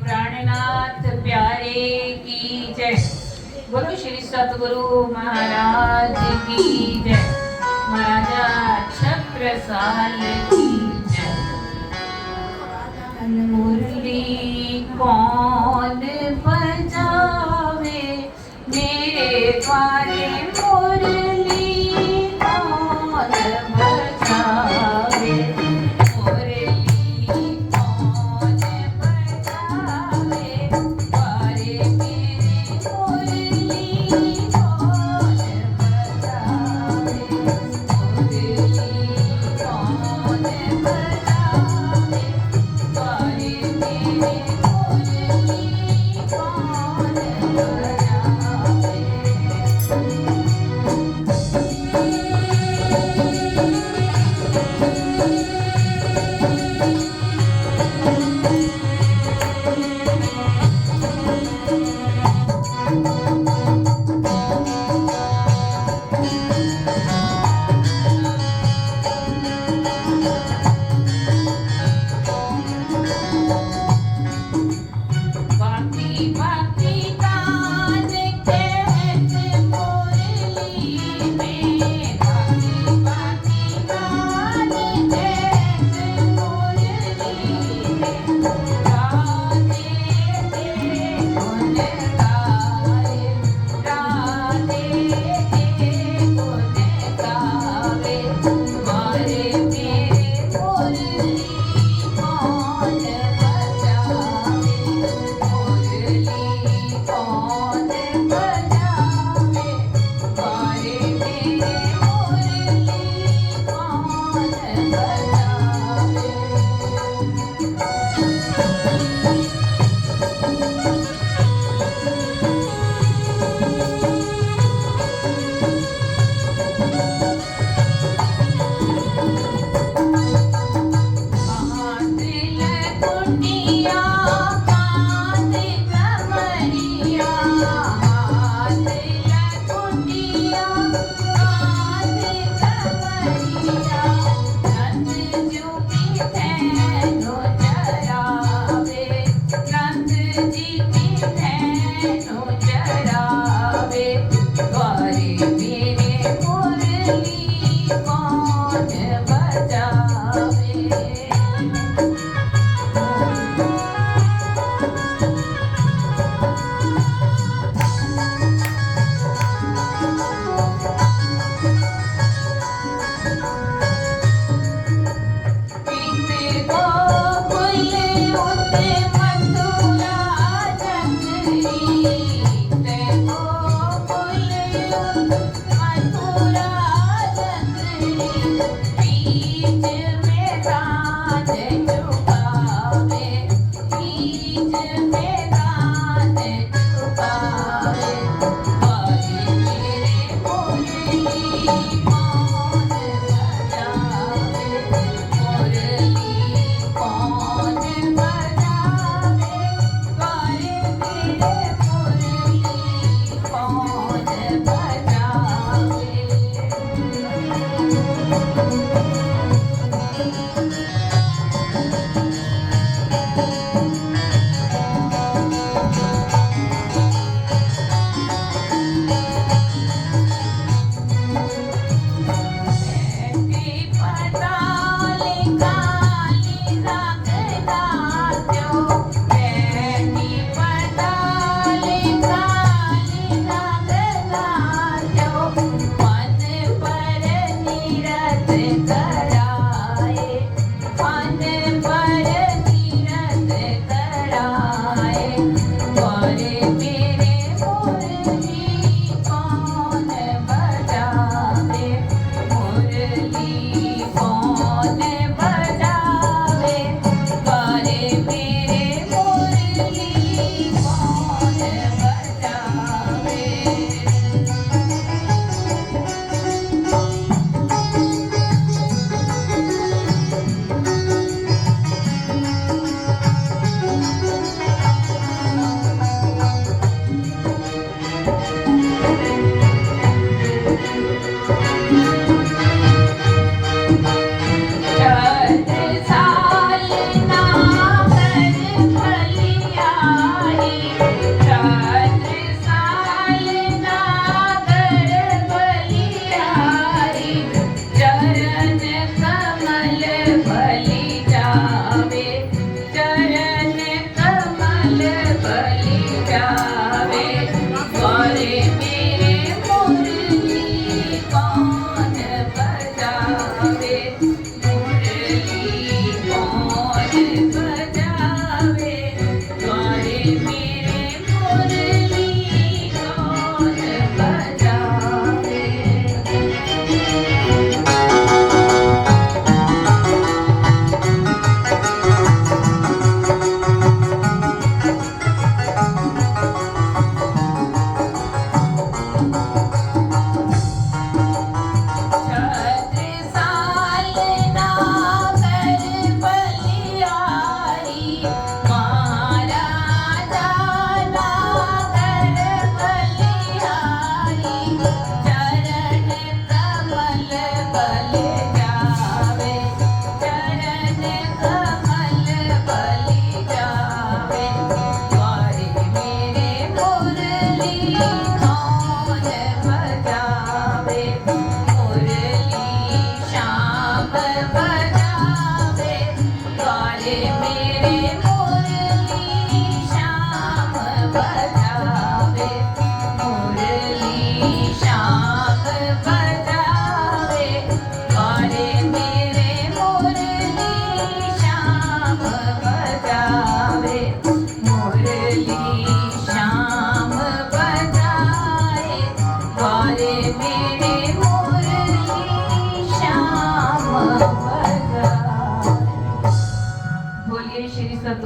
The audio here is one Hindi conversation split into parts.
प्राणनाथ प्यारे की जय। बोलो श्री सतगुरु महाराज की जय। महाराजा छत्रसाल की जय। मुरली कौन बजावे मेरे द्वारे, मुरली कौन बजावे, मुरली कौन बजावे द्वारे मेरे, मुरली कौन बजावे, मुरली कौन बजावे द्वारे मेरे, मुरली कौन बजावे।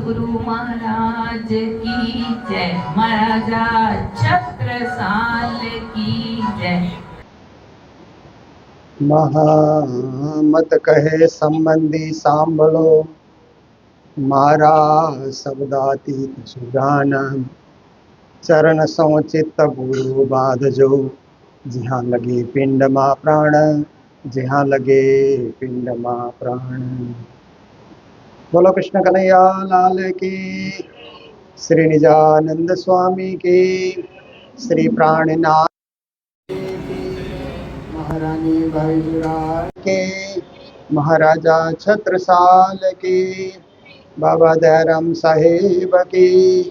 सदगुरु महाराज की जय, महाराजा छत्रसाल की जय। महामत कहे संबंधी सांभलो, मारा शब्दातीत सुजान। चरण सो चित्त गुरु बाध जो, जहाँ लगे पिंड मा प्राण, जहाँ लगे पिंड मा प्राण। बोलो कृष्ण कन्हैया लाल की, श्री निजानंद स्वामी की, श्री प्राणनाथ महारानी भाईराज के, महाराजा छत्रसाल की, बाबा दयाराम साहेब की,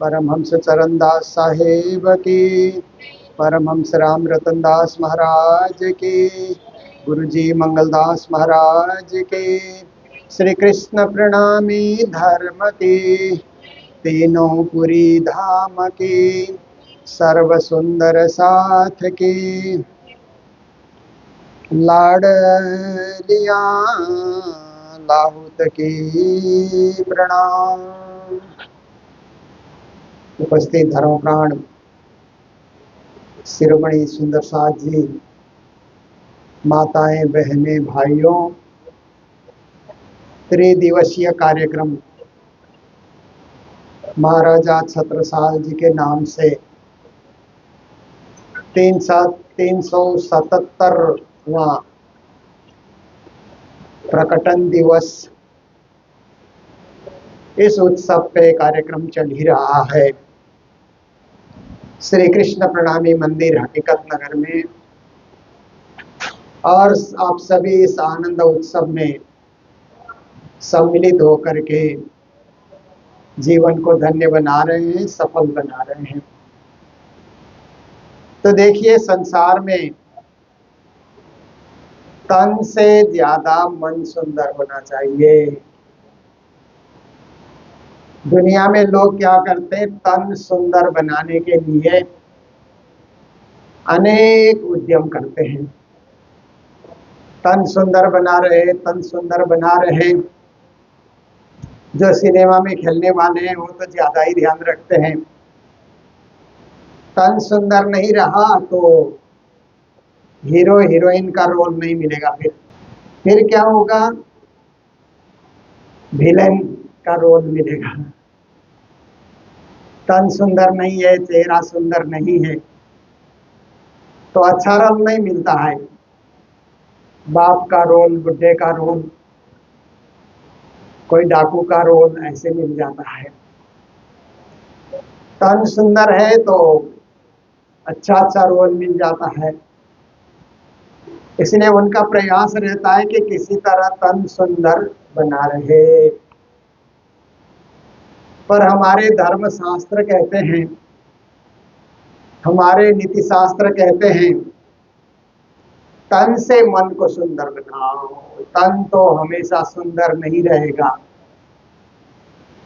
परमहंस चरणदास साहेब की, परमहंस राम रतन दास महाराज की, गुरुजी मंगलदास महाराज की, श्री कृष्ण प्रणामी धर्म की, तीनों पुरी धाम की, सर्व सुंदर साथ की, लाडलिया लाहुत की प्रणाम। उपस्थित धर्म प्राण शिरोमणि सुंदर साथ जी, माताएं बहनें भाइयों, त्रिदिवसीय कार्यक्रम महाराजा छत्रसाल जी के नाम से 377वां प्रकटन दिवस, इस उत्सव पे कार्यक्रम चल ही रहा है श्री कृष्ण प्रणामी मंदिर हकीकत नगर में। और आप सभी इस आनंद उत्सव में सम्मिलित होकर के जीवन को धन्य बना रहे हैं, सफल बना रहे हैं। तो देखिए, संसार में तन से ज्यादा मन सुंदर होना चाहिए। दुनिया में लोग क्या करते हैं, तन सुंदर बनाने के लिए अनेक उद्यम करते हैं। तन सुंदर बना रहे, तन सुंदर बना रहे। जो सिनेमा में खेलने वाले हैं वो तो ज्यादा ही ध्यान रखते हैं। तन सुंदर नहीं रहा तो हीरो हीरोइन का रोल नहीं मिलेगा। फिर क्या होगा, विलेन का रोल मिलेगा। तन सुंदर नहीं है, चेहरा सुंदर नहीं है तो अच्छा रोल नहीं मिलता है। बाप का रोल, बुढ़े का रोल, कोई डाकू का रोल ऐसे मिल जाता है। तन सुंदर है तो अच्छा अच्छा रोल मिल जाता है। इसलिए उनका प्रयास रहता है कि किसी तरह तन सुंदर बना रहे। पर हमारे धर्म शास्त्र कहते हैं, हमारे नीति शास्त्र कहते हैं, तन से मन को सुंदर बनाओ। तन तो हमेशा सुंदर नहीं रहेगा।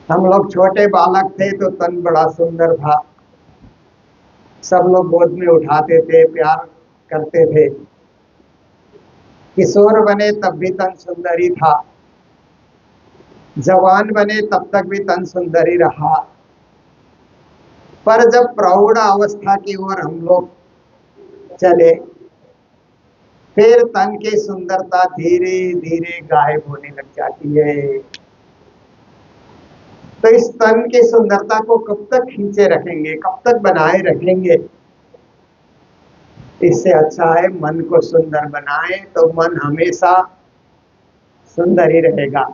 हम लोग छोटे बालक थे तो तन बड़ा सुंदर था, सब लोग गोद में उठाते थे, प्यार करते थे। किशोर बने तब भी तन सुंदर ही था, जवान बने तब तक भी तन सुंदर ही रहा। पर जब प्रौढ़ अवस्था की ओर हम लोग चले, फिर तन की सुंदरता धीरे धीरे गायब होने लग जाती है। तो इस तन की सुंदरता को कब तक खींचे रखेंगे, कब तक बनाए रखेंगे? इससे अच्छा है मन को सुंदर बनाए तो मन हमेशा सुंदर ही रहेगा।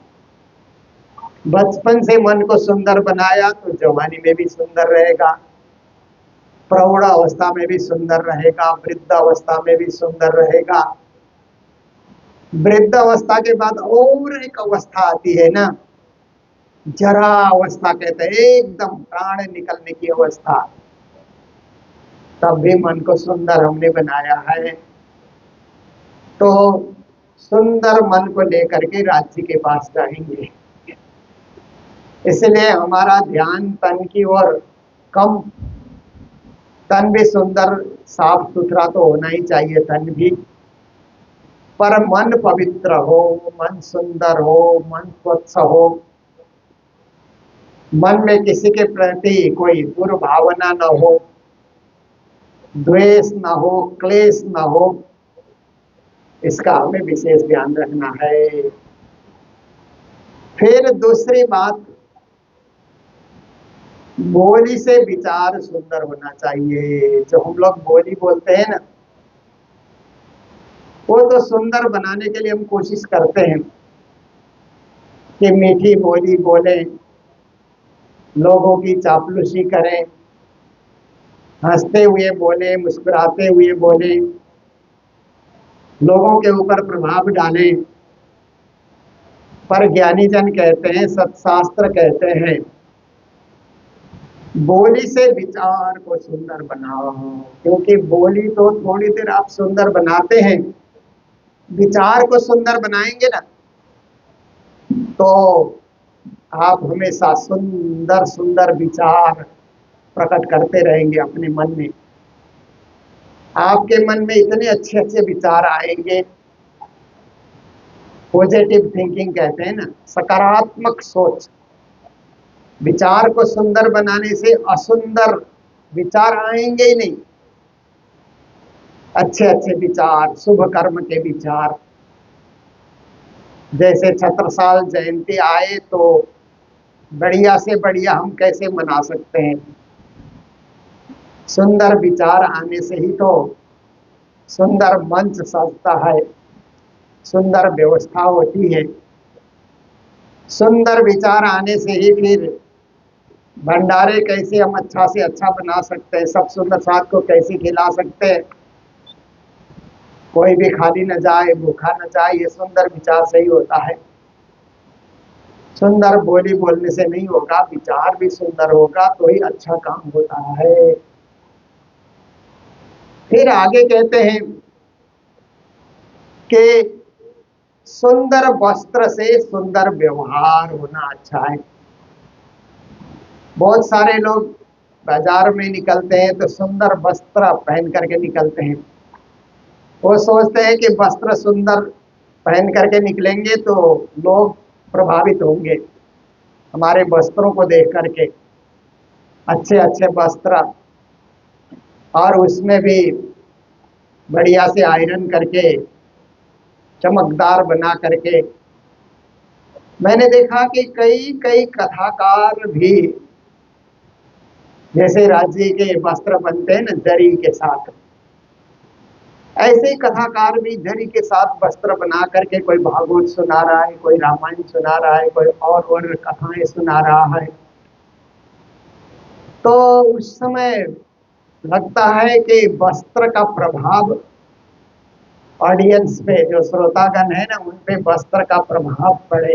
बचपन से मन को सुंदर बनाया तो जवानी में भी सुंदर रहेगा, प्रौढ़ अवस्था में भी सुंदर रहेगा, वृद्ध अवस्था में भी सुंदर रहेगा। वृद्ध अवस्था के बाद और एक अवस्था आती है ना, जरा अवस्था कहते हैं, एकदम प्राण निकलने की अवस्था। तब भी मन को सुंदर हमने बनाया है। तो सुंदर मन को लेकर के राज्य के पास जाएंगे। इसलिए हमारा ध्यान तन की ओर कम। तन भी सुंदर साफ सुथरा तो होना ही चाहिए, तन भी, पर मन पवित्र हो, मन सुंदर हो, मन स्वच्छ हो, मन में किसी के प्रति कोई दुर्भावना न हो, द्वेष न हो, क्लेश न हो, इसका हमें विशेष ध्यान रखना है। फिर दूसरी बात, बोली से विचार सुंदर होना चाहिए। जो हम लोग बोली बोलते हैं ना, वो तो सुंदर बनाने के लिए हम कोशिश करते हैं कि मीठी बोली बोले, लोगों की चापलूसी करें, हंसते हुए बोले, मुस्कुराते हुए बोले, लोगों के ऊपर प्रभाव डालें। पर ज्ञानी जन कहते हैं, सत्शास्त्र कहते हैं, बोली से विचार को सुंदर बनाओ। क्योंकि बोली तो थोड़ी देर आप सुंदर बनाते हैं, विचार को सुंदर बनाएंगे ना तो आप हमेशा सुंदर सुंदर विचार प्रकट करते रहेंगे अपने मन में। आपके मन में इतने अच्छे अच्छे विचार आएंगे, पॉजिटिव थिंकिंग कहते हैं ना, सकारात्मक सोच। विचार को सुंदर बनाने से असुंदर विचार आएंगे ही नहीं, अच्छे अच्छे विचार, शुभ कर्म के विचार। जैसे छत्रसाल जयंती आए तो बढ़िया से बढ़िया हम कैसे मना सकते हैं? सुंदर विचार आने से ही तो सुंदर मंच सजता है, सुंदर व्यवस्था होती है। सुंदर विचार आने से ही फिर भंडारे कैसे हम अच्छा से अच्छा बना सकते हैं, सब सुंदर स्वाद को कैसे खिला सकते हैं, कोई भी खाली न जाए, भूखा न जाए, ये सुंदर विचार से ही होता है। सुंदर बोली बोलने से नहीं होगा, विचार भी सुंदर होगा तो ही अच्छा काम होता है। फिर आगे कहते हैं कि सुंदर वस्त्र से सुंदर व्यवहार होना अच्छा है। बहुत सारे लोग बाजार में निकलते हैं तो सुंदर वस्त्र पहन करके निकलते हैं। वो सोचते हैं कि वस्त्र सुंदर पहन करके निकलेंगे तो लोग प्रभावित होंगे हमारे वस्त्रों को देख करके। अच्छे अच्छे वस्त्र, और उसमें भी बढ़िया से आयरन करके, चमकदार बना करके। मैंने देखा कि कई कई कथाकार भी, जैसे राज्य के वस्त्र बनते हैं ना जरी के साथ, ऐसे ही कथाकार भी जरी के साथ वस्त्र बना करके कोई भागवत सुना रहा है, कोई रामायण सुना रहा है, कोई और कथाएं सुना रहा है। तो उस समय लगता है कि वस्त्र का प्रभाव ऑडियंस पे, जो श्रोतागण है ना, उन पे वस्त्र का प्रभाव पड़े,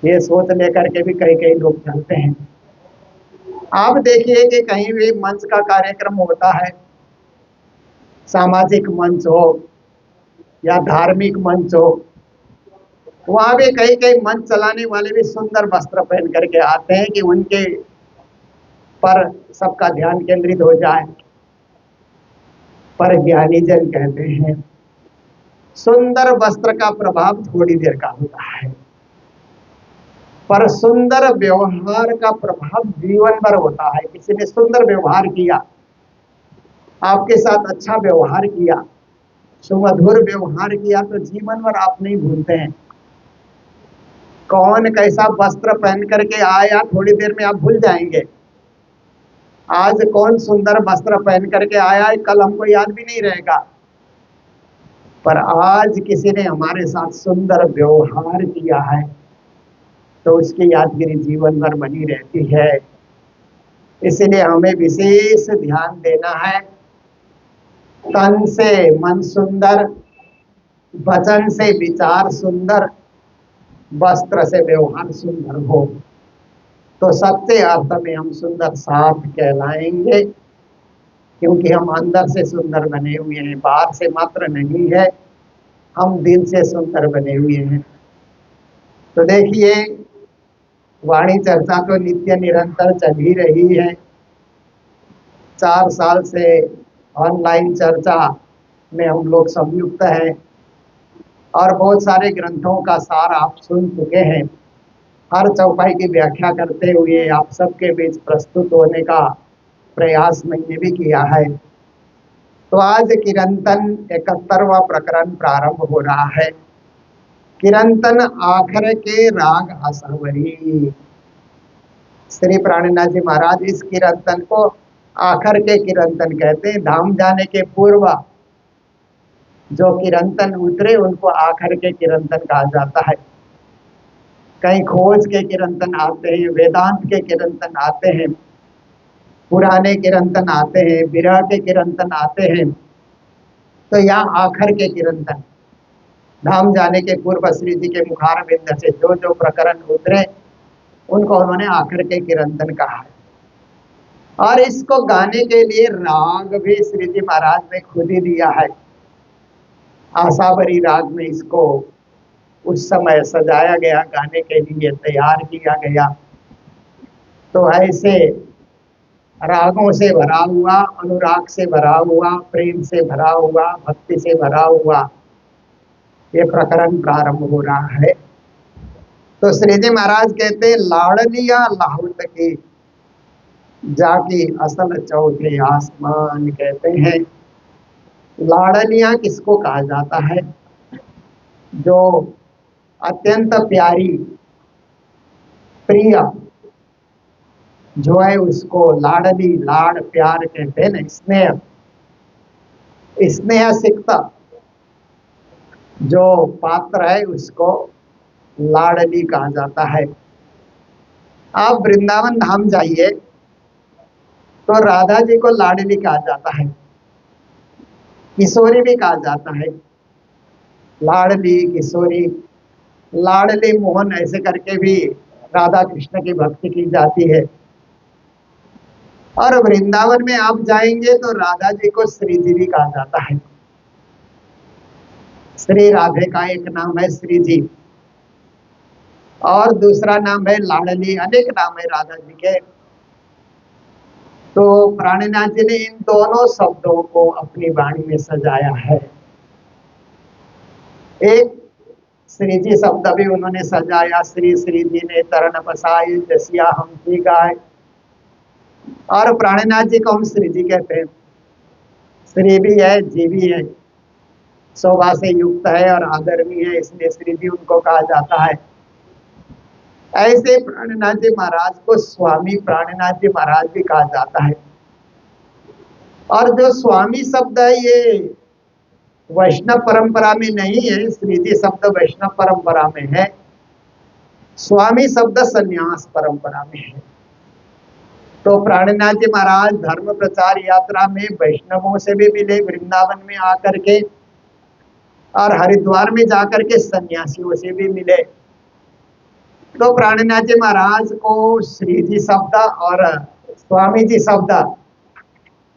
ये सोच लेकर के भी कई कई लोग चलते हैं। आप देखिए कि कहीं भी मंच का कार्यक्रम होता है, सामाजिक मंच हो या धार्मिक मंच हो, वहां भी कई कई मंच चलाने वाले भी सुंदर वस्त्र पहन करके आते हैं कि उनके पर सबका ध्यान केंद्रित हो जाए। पर ज्ञानी जन कहते हैं सुंदर वस्त्र का प्रभाव थोड़ी देर का होता है, पर सुंदर व्यवहार का प्रभाव जीवन भर होता है। किसी ने सुंदर व्यवहार किया, आपके साथ अच्छा व्यवहार किया, सुमधुर व्यवहार किया, तो जीवन भर आप नहीं भूलते हैं। कौन कैसा वस्त्र पहन करके आया थोड़ी देर में आप भूल जाएंगे। आज कौन सुंदर वस्त्र पहन करके आया है कल हमको याद भी नहीं रहेगा, पर आज किसी ने हमारे साथ सुंदर व्यवहार किया है तो उसकी यादगिरी जीवन भर बनी रहती है। इसलिए हमें विशेष ध्यान देना है, तन से मन सुंदर, वचन से विचार सुंदर, वस्त्र से व्यवहार सुंदर हो, तो सच्चे अर्थ में हम सुंदर साथ कहलाएंगे। क्योंकि हम अंदर से सुंदर बने हुए हैं, बाहर से मात्र नहीं है, हम दिल से सुंदर बने हुए हैं। तो देखिए, वाणी चर्चा तो नित्य निरंतर चल ही रही है। 4 साल से ऑनलाइन चर्चा में हम लोग संयुक्त हैं और बहुत सारे ग्रंथों का सार आप सुन चुके हैं। हर चौपाई की व्याख्या करते हुए आप सबके बीच प्रस्तुत होने का प्रयास मैंने भी किया है। तो आज किरंतन 71वां प्रकरण प्रारंभ हो रहा है। किरंतन आखर के राग आसावरी। श्री प्राणनाथ जी महाराज इस किरंतन को आखर के किरंतन कहते हैं। धाम जाने के पूर्व जो किरंतन उतरे उनको आखर के किरंतन कहा जाता है। कहीं खोज के किरंतन आते हैं, वेदांत के किरंतन आते हैं, पुराने किरंतन आते हैं, विरह के किरंतन आते हैं। तो यहाँ आखर के किरंतन धाम जाने के पूर्व श्री जी के मुखार बिंद से जो जो प्रकरण उतरे उनको उन्होंने आखिर के किरंतन कहा है। और इसको गाने के लिए राग भी श्री जी महाराज ने खुद ही दिया है। आसावरी राग में इसको उस समय सजाया गया, गाने के लिए तैयार किया गया। तो ऐसे रागों से भरा हुआ, अनुराग से भरा हुआ, प्रेम से भरा हुआ, भक्ति से भरा हुआ ये प्रकरण प्रारंभ हो रहा है। तो श्री जी महाराज कहते लाड़लिया लाहुत की जाकी असल चौथे आसमान। कहते हैं लाड़लिया किसको कहा जाता है? जो अत्यंत प्यारी प्रिय जो है उसको लाड़ली, लाड़ प्यार कहते हैं ना, स्नेह स्नेह सिकता जो पात्र है उसको लाड़ली कहा जाता है। आप वृंदावन धाम जाइए तो राधा जी को लाडली कहा जाता है, किशोरी भी कहा जाता है। लाडली, किशोरी, लाडली, मोहन ऐसे करके भी राधा कृष्ण की भक्ति की जाती है। और वृंदावन में आप जाएंगे तो राधा जी को श्री जी भी कहा जाता है। श्री राधे का एक नाम है श्री जी और दूसरा नाम है लाडली। अनेक नाम है राधा जी के। तो प्राणनाथ जी ने इन दोनों शब्दों को अपनी वाणी में सजाया है। एक श्री जी शब्द भी उन्होंने सजाया, श्री श्री जी ने तरण बसाए जसिया हम जी गाय। और प्राणनाथ जी को हम श्री जी कहते हैं। श्री भी है, जी भी है, शोभा से युक्त है और आदरणीय है, इसलिए श्री जी उनको कहा जाता है। ऐसे प्राणनाथ जी महाराज को स्वामी प्राणनाथ जी महाराज भी कहा जाता है। और जो स्वामी शब्द है ये वैष्णव परंपरा में नहीं है, श्री जी शब्द वैष्णव परंपरा में है, स्वामी शब्द संन्यास परंपरा में है। तो प्राणनाथ जी महाराज धर्म प्रचार यात्रा में वैष्णवों से भी मिले वृंदावन में आकर के, और हरिद्वार में जाकर के सन्यासियों से भी मिले। तो प्राणनाथ जी महाराज को श्री जी शब्द और स्वामी जी शब्द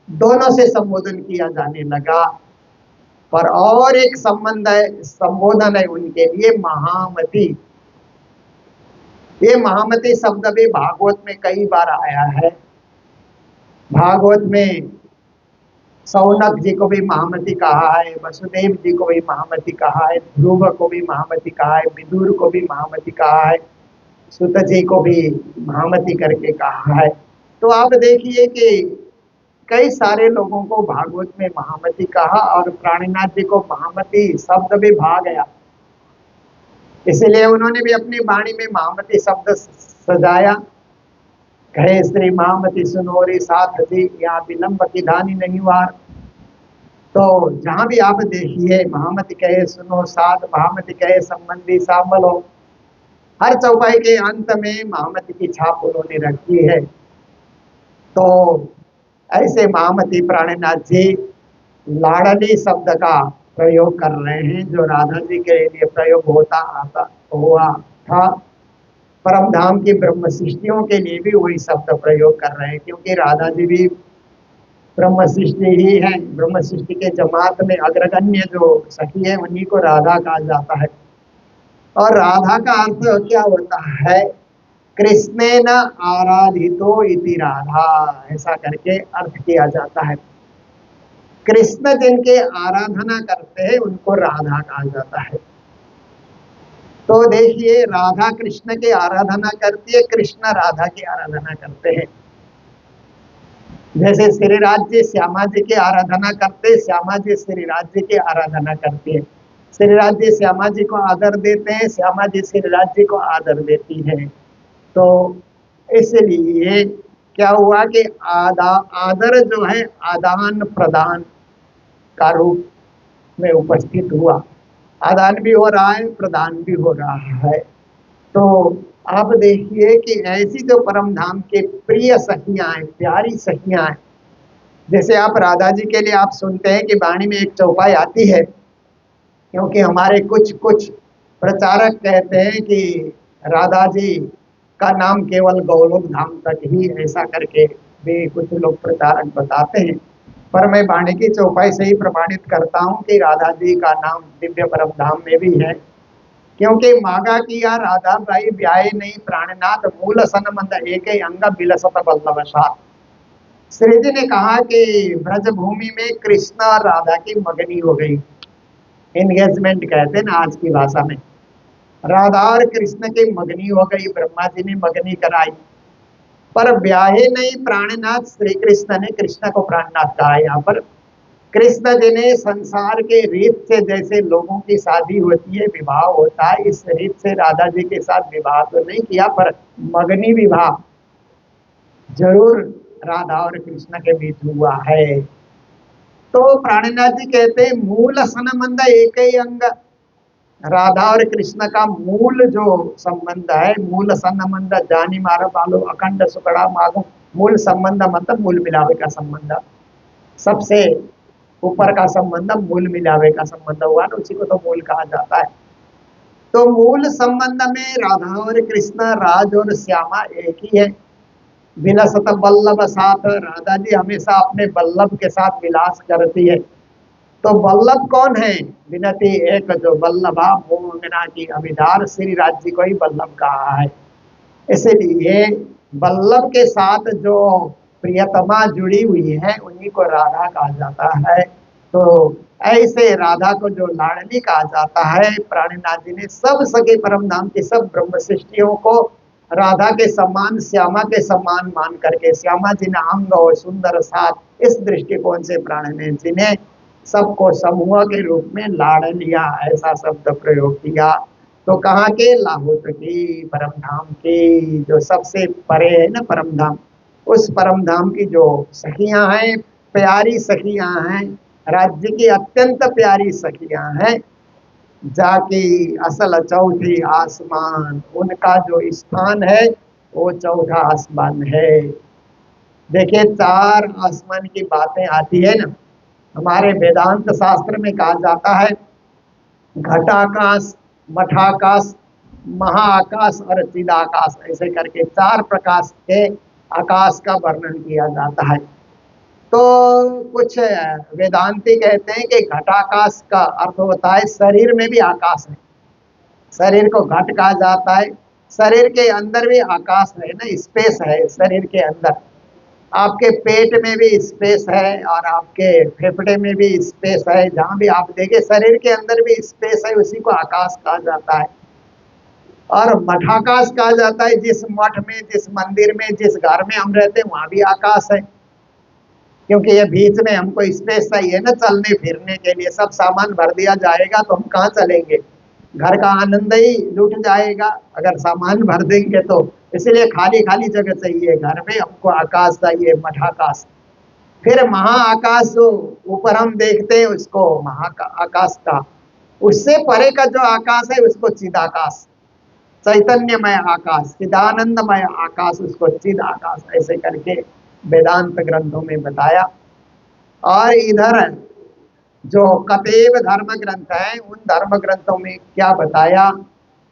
दोनों से संबोधन किया जाने लगा। पर और एक संबंध है, संबोधन है उनके लिए महामती। ये महामती शब्द भी भागवत में कई बार आया है। भागवत में सौनक जी को भी महामती कहा है, वसुदेव जी को भी महामती कहा है, ध्रुव को भी महामती कहा है, विदुर को भी महामती कहा है, सुत जी को भी महामती करके कहा है। तो आप देखिए कि कई सारे लोगों को भागवत में महामती कहा और प्राणनाथ जी को महामती शब्द भी भा गया। इसलिए उन्होंने भी अपनी वाणी में महामती शब्द सजाया। कहे श्री महामती सुनोरी साथ जी, यहाँ विलंब की धानी नहीं वार। तो जहां भी आप देखिए महामती कहे सुनो साथ, महामती कहे संबंधी सांभलो, हर चौपाई के अंत में महामती की छाप उन्होंने रखी है। तो ऐसे महामती प्राणनाथ जी लाडली शब्द का प्रयोग कर रहे हैं, जो राधा जी के लिए प्रयोग होता आता हुआ था। परम धाम की ब्रह्म सृष्टियों के लिए भी वही शब्द प्रयोग कर रहे हैं, क्योंकि राधा जी भी ब्रह्म सृष्टि ही है। ब्रह्म सृष्टि के जमात में अग्रगण्य जो सखी है उन्हीं को राधा कहा जाता है। और राधा का अर्थ क्या होता है? कृष्णेन आराधितो इति राधा, ऐसा करके अर्थ किया जाता है। कृष्ण जिनके आराधना करते हैं उनको राधा कहा जाता है। तो देखिए राधा कृष्ण की आराधना करती है, कृष्ण राधा की आराधना करते हैं। जैसे श्री राज्य श्यामा जी की आराधना करते, श्यामा जी श्री राज्य की आराधना करती है। श्री राज्य श्यामा जी को आदर देते हैं, श्यामा जी श्री राज्य को आदर देती है। तो इसलिए क्या हुआ कि आदर जो है आदान प्रदान का रूप में उपस्थित हुआ। आदान भी हो रहा है, प्रदान भी हो रहा है। तो आप देखिए कि ऐसी जो परम धाम के प्रिय सखियां हैं, प्यारी सखियां हैं, जैसे आप राधा जी के लिए आप सुनते हैं कि वाणी में एक चौपाई आती है, क्योंकि हमारे कुछ कुछ प्रचारक कहते हैं कि राधा जी का नाम केवल गोलोक धाम तक ही, ऐसा करके भी कुछ लोग प्रचारक बताते हैं। पर मैं वाणी की चौपाई से ही प्रमाणित करता हूँ कि राधा जी का नाम दिव्य परम धाम में भी है। क्योंकि मागा किया राधा बाई ब्याहे नहीं प्राणनाथ मूल सनमंद एक अंग बिलसत बल्लभसात। श्री जी ने कहा कि ब्रज भूमि में कृष्ण और राधा की मगनी हो गई, एंगेजमेंट कहते हैं ना आज की भाषा में। राधा और कृष्ण की मगनी हो गई, ब्रह्मा जी ने मगनी कराई, पर ब्याहे नहीं प्राणनाथ। श्री कृष्ण ने कृष्ण को प्राणनाथ कहा। यहाँ पर कृष्ण जी ने संसार के रीत से जैसे लोगों की शादी होती है, विवाह होता है, इस रीत से राधा जी के साथ विवाह तो नहीं किया, पर मगनी विवाह जरूर राधा और कृष्ण के बीच हुआ है। तो प्राणनाथ जी कहते हैं मूल सनमंद एक ही अंग। राधा और कृष्ण का मूल जो संबंध है, मूल संबंध जानी मारा बालो अखंड सुकड़ा मागो। मूल संबंध मतलब मूल मिलावे का संबंध, सबसे ऊपर का संबंध मूल मिलावे का संबंध हुआ ना, उसी को तो मूल कहा जाता है। तो मूल संबंध में राधा और कृष्ण, राज और श्यामा एक ही है। विलसत बल्लभ साथ, राधा जी हमेशा अपने बल्लभ के साथ विलास करती है। तो बल्लभ कौन है? विनती एक जो बल्लभा मोंगना की अभिधार, श्री राज्य को ही बल्लभ कहा है। इसलिए बल्लभ के साथ जो प्रियतमा जुड़ी हुई है उन्हीं को राधा कहा जाता है। तो ऐसे राधा को जो लाडली कहा जाता है, प्राणनाथ जी ने सब सके परम धाम की सब ब्रह्म सृष्टियों को राधा के समान, श्यामा के समान मान करके, श्यामा जी ने अंग और सुंदर साथ, इस दृष्टिकोण से प्राणनाथ जी ने सबको समूह के रूप में लाड़ लिया, ऐसा शब्द प्रयोग किया। तो कहाँ के? लाहौत की परम धाम की, जो सबसे परे है ना परम धाम, उस परम धाम की जो सखियां हैं, प्यारी सखियां हैं, राज्य की अत्यंत प्यारी सखियां हैं, जाकी असल चौथी आसमान, उनका जो स्थान है वो चौथा आसमान है। देखिए चार आसमान की बातें आती है ना, हमारे वेदांत शास्त्र में कहा जाता है घटाकाश, मठाकाश, महाआकाश और चिदाकाश, ऐसे करके चार प्रकाश के आकाश का वर्णन किया जाता है। तो कुछ वेदांती कहते हैं कि घटाकाश का अर्थ होता है शरीर में भी आकाश है, शरीर को घट कहा जाता है। शरीर के अंदर भी आकाश है ना, स्पेस है शरीर के अंदर। आपके पेट में भी स्पेस है और आपके फेफड़े में भी स्पेस है, जहां भी आप देखें शरीर के अंदर भी स्पेस है, उसी को आकाश कहा जाता है। और मठाकाश कहा जाता है जिस मठ में, जिस मंदिर में, जिस घर में हम रहते हैं वहां भी आकाश है, क्योंकि ये बीच में हमको स्पेस चाहिए ना चलने फिरने के लिए। सब सामान भर दिया जाएगा तो हम कहाँ चलेंगे, घर का आनंद ही लूट जाएगा अगर सामान भर देंगे तो। इसलिए खाली खाली जगह चाहिए, घर में हमको आकाश चाहिए, मठाकाश। फिर महाआकाश जो ऊपर हम देखते हैं उसको महाआकाश का, उससे परे का जो आकाश है उसको चिदाकाश, चैतन्यमय आकाश, चिदानंदमय आकाश, उसको चिद आकाश, ऐसे करके वेदांत ग्रंथों में बताया। और इधर जो कतेव धर्म ग्रंथ है, उन धर्म ग्रंथों में क्या बताया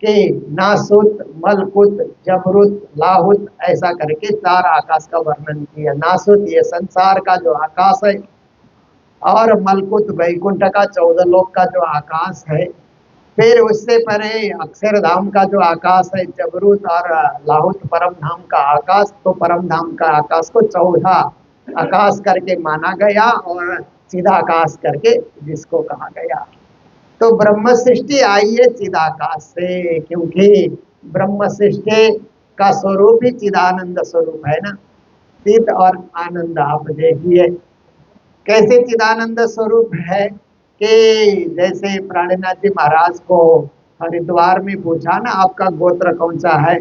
कि नासुत, मलकुत, जबरुत, लाहुत, ऐसा करके चार आकाश का वर्णन किया। नासुत ये संसार का जो आकाश है, और मलकुत वैकुंठ का 14 लोक का जो आकाश है, फिर उससे परे अक्षरधाम का जो आकाश है, जबरूत और लाहुत परम धाम का आकाश। तो परम धाम का आकाश को चौथा आकाश करके माना गया और सीधा आकाश करके जिसको कहा गया। तो ब्रह्म सृष्टि आई है चिदाकाश से, क्योंकि ब्रह्म सृष्टि का स्वरूप ही चिदानंद स्वरूप है ना। चिद और आनंद आप देखिए कैसे चिदानंद स्वरूप है कि जैसे प्राणनाथ जी महाराज को हरिद्वार में पूछा ना आपका गोत्र कौन सा है।